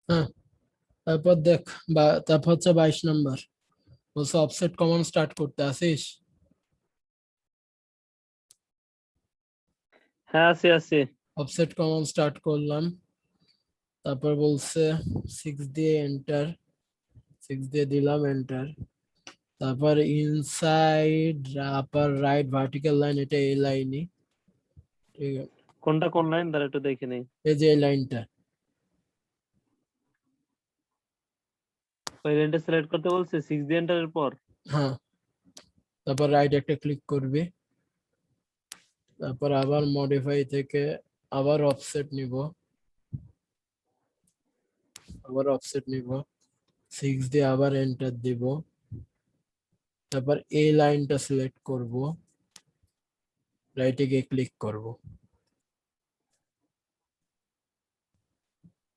হ্যাঁ, তারপর দেখ তারপর হচ্ছে 22 নম্বর বলছে অফসেট কমান্ড স্টার্ট করতে আসিস। হ্যাঁ আছি আছি। অফসেট কমান্ড স্টার্ট করলাম, তারপর বলছে 6 দিয়ে এন্টার, 6 দিয়ে দিলাম এন্টার, তারপর ইনসাইড আপার রাইট ভার্টিক্যাল লাইন, এটা এই লাইনই, ঠিক আছে, কোনটা কোন লাইন তার একটু দেখে নেই। এই যে এই লাইনটা। ওই লাইনটা সিলেক্ট করতে বলছে 6 দিয়ে এন্টারের পর। হ্যাঁ, তারপর রাইট একটা ক্লিক করবি, তারপর আবার মডিফাই থেকে আবার অফসেট নিব, আবার অফসেট নিব, 6 দিয়ে আবার এন্টার দিব, তারপর এই লাইনটা সিলেক্ট করব, রাইটে গিয়ে ক্লিক করব,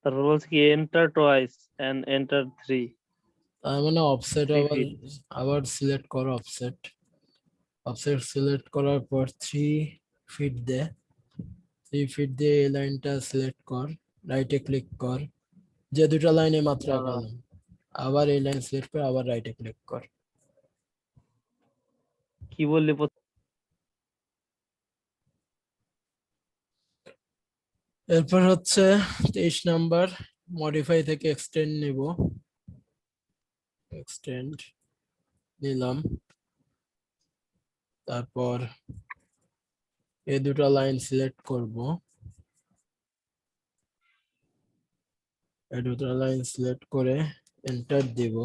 তারপর বলছে কি এন্টার টোয়াইস এন্ড এন্টার 3 তার মানে অফসেট আবার feet। আবার সিলেক্ট করো অফসেট, অফসেট সিলেক্ট করার পর 3 ফিট দে, 3 ফিট দিয়ে এই লাইনটা সিলেক্ট কর, রাইটে ক্লিক কর, যে দুটো লাইনে মাত্র দাঁড়া, আঁকালাম, আবার এই লাইন সিলেক্ট করে আবার রাইটে ক্লিক কর। কি বললি এরপর হচ্ছে 23 নাম্বার, মডিফাই থেকে এক্সটেন্ড নিব, এক্সটেন্ড নিলাম, তারপর এই দুটো লাইন সিলেক্ট করব, এই দুটো লাইন সিলেক্ট করে এন্টার দিব,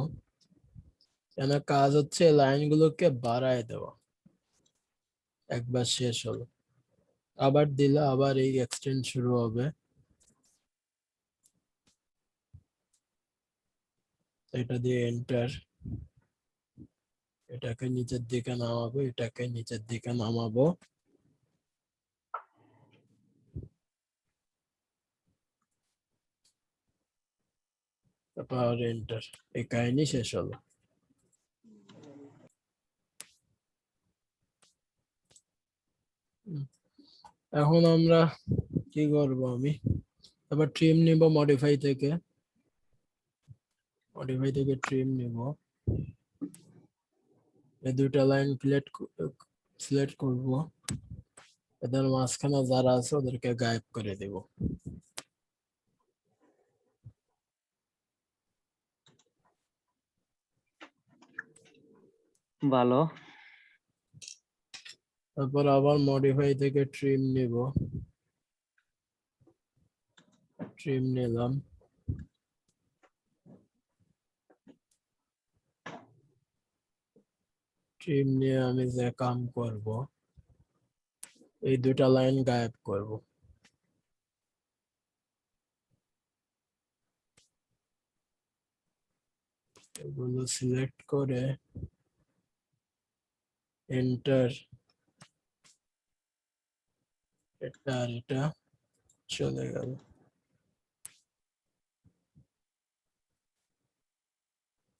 কেন কাজ হচ্ছে লাইনগুলোকে বাড়ায় দেওয়া, একবার শেষ হলো আবার দিলে আবার এই এক্সটেন্ড শুরু হবে, এটা দিয়ে এন্টার, এটাকে নিচের দিকে নামাবো, এটাকে নিচের দিকে নামাবো, তারপর এন্টার, এই কাহিনী শেষ হলো। এখন আমরা কি করব, আমি তারপর ট্রিম নিব মডিফাই থেকে, মডিফাই থেকে ট্রিম নিব, এই দুইটা লাইন সিলেক্ট করব, এদের মাঝখানে যারা আছে ওদেরকে গায়েব করে দেব। ভালো। তারপর আবার মডিফাই থেকে ট্রিম নিব, ট্রিম নিলাম, ট্রিম নিয়ে আমি যে কাম করব, এই দুটা লাইন গায়েব করব, এগুলো সিলেক্ট করে এন্টার, এটা আর এটা চলে গেল।